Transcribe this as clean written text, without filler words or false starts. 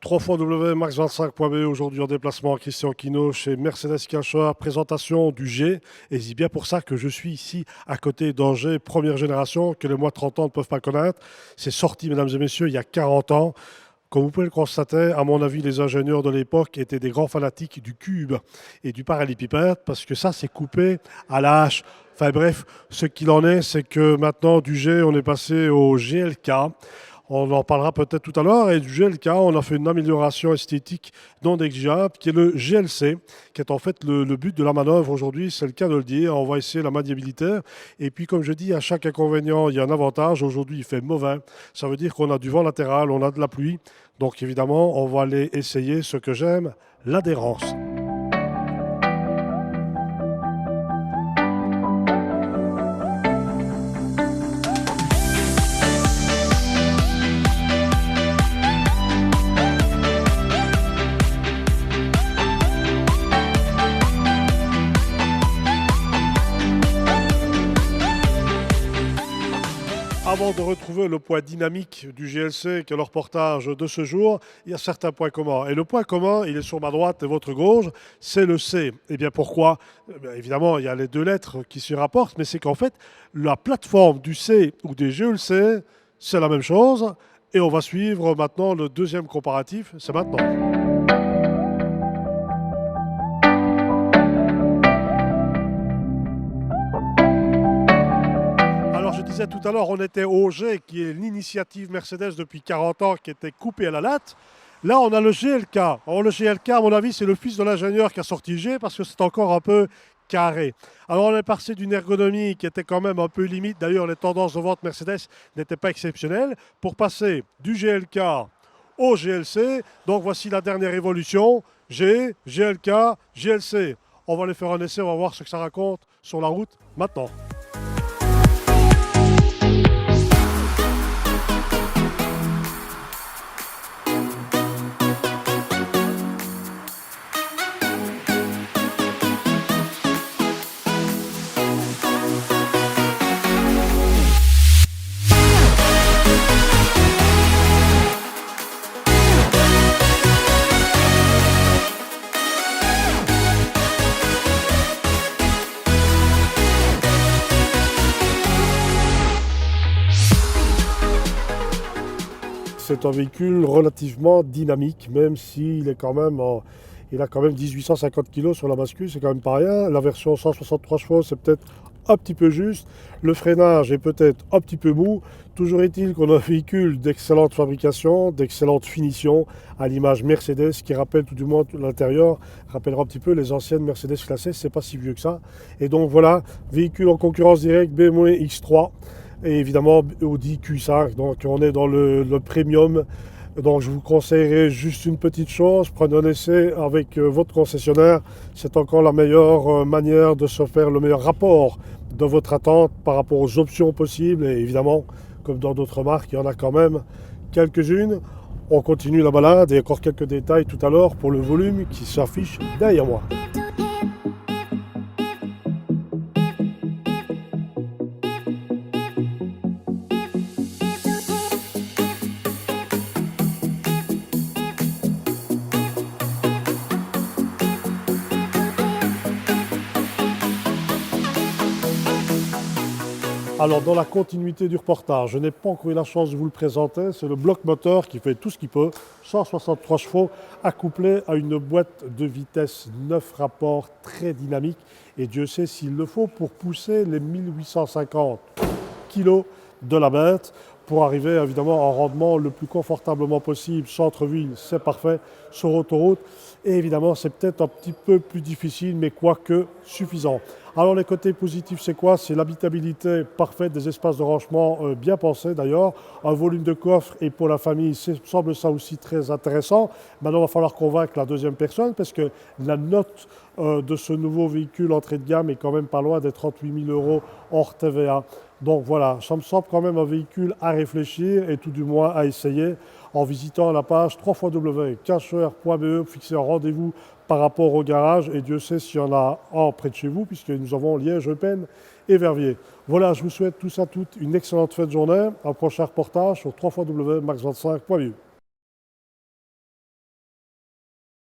www.max25.be. Aujourd'hui en déplacement à Christian Quinault chez Mercedes Cacheur, présentation du G. Et c'est bien pour ça que je suis ici à côté d'un G première génération que les moins de 30 ans ne peuvent pas connaître. C'est sorti, mesdames et messieurs, il y a 40 ans. Comme vous pouvez le constater, à mon avis, les ingénieurs de l'époque étaient des grands fanatiques du cube et du parallélépipède parce que ça, c'est coupé à la hache. Enfin bref, ce qu'il en est, c'est que maintenant, du G, on est passé au GLK. On en parlera peut-être tout à l'heure. Et du GLK, on a fait une amélioration esthétique non négligeable, qui est le GLC, qui est en fait le but de la manœuvre aujourd'hui. C'est le cas de le dire. On va essayer la maniabilité. Et puis, comme je dis, à chaque inconvénient, il y a un avantage. Aujourd'hui, il fait mauvais. Ça veut dire qu'on a du vent latéral, on a de la pluie. Donc, évidemment, on va aller essayer ce que j'aime, l'adhérence. Avant de retrouver le point dynamique du GLC, qui est le reportage de ce jour, il y a certains points communs. Et le point commun, il est sur ma droite et votre gauche, c'est le C. Et bien pourquoi? Évidemment, il y a les deux lettres qui s'y rapportent, mais c'est qu'en fait, la plateforme du C ou des GLC, c'est la même chose. Et on va suivre maintenant le deuxième comparatif, c'est maintenant. Je disais tout à l'heure, on était au G, qui est l'initiative Mercedes depuis 40 ans, qui était coupée à la latte. Là, on a le GLK. Alors, le GLK, à mon avis, c'est le fils de l'ingénieur qui a sorti le G, parce que c'est encore un peu carré. Alors, on est passé d'une ergonomie qui était quand même un peu limite. D'ailleurs, les tendances de vente Mercedes n'étaient pas exceptionnelles. Pour passer du GLK au GLC, donc voici la dernière évolution. G, GLK, GLC. On va aller faire un essai, on va voir ce que ça raconte sur la route maintenant. C'est un véhicule relativement dynamique, même s'il est quand même il a quand même 1850 kg sur la bascule, c'est quand même pas rien. La version 163 chevaux, c'est peut-être un petit peu juste. Le freinage est peut-être un petit peu mou. Toujours est-il qu'on a un véhicule d'excellente fabrication, d'excellente finition, à l'image Mercedes, qui rappelle tout du moins l'intérieur, rappellera un petit peu les anciennes Mercedes classées, c'est pas si vieux que ça. Et donc voilà, véhicule en concurrence directe BMW X3. Et évidemment Audi Q5, donc on est dans le premium. Donc je vous conseillerais juste une petite chose, prenez un essai avec votre concessionnaire. C'est encore la meilleure manière de se faire le meilleur rapport de votre attente par rapport aux options possibles. Et évidemment, comme dans d'autres marques, il y en a quand même quelques-unes. On continue la balade et encore quelques détails tout à l'heure pour le volume qui s'affiche derrière moi. Alors, dans la continuité du reportage, je n'ai pas encore eu la chance de vous le présenter, c'est le bloc moteur qui fait tout ce qu'il peut, 163 chevaux, accouplé à une boîte de vitesse 9 rapports très dynamique, et Dieu sait s'il le faut pour pousser les 1850 kg de la bête, pour arriver évidemment en rendement le plus confortablement possible. Centre-ville, c'est parfait, sur autoroute, et évidemment c'est peut-être un petit peu plus difficile, mais quoique suffisant. Alors les côtés positifs, c'est quoi? C'est l'habitabilité parfaite, des espaces de rangement bien pensés d'ailleurs, un volume de coffre, et pour la famille, semble ça aussi très intéressant. Maintenant, il va falloir convaincre la deuxième personne, parce que la note de ce nouveau véhicule entrée de gamme est quand même pas loin des 38 000 € hors TVA. Donc voilà, ça me semble quand même un véhicule à réfléchir, et tout du moins à essayer en visitant la page www.cacheur.be, fixer un rendez-vous par rapport au garage, et Dieu sait s'il y en a un près de chez vous, puisque nous avons Liège, Eupen et Verviers. Voilà, je vous souhaite tous à toutes une excellente fin de journée. Un prochain reportage sur www.max25.be.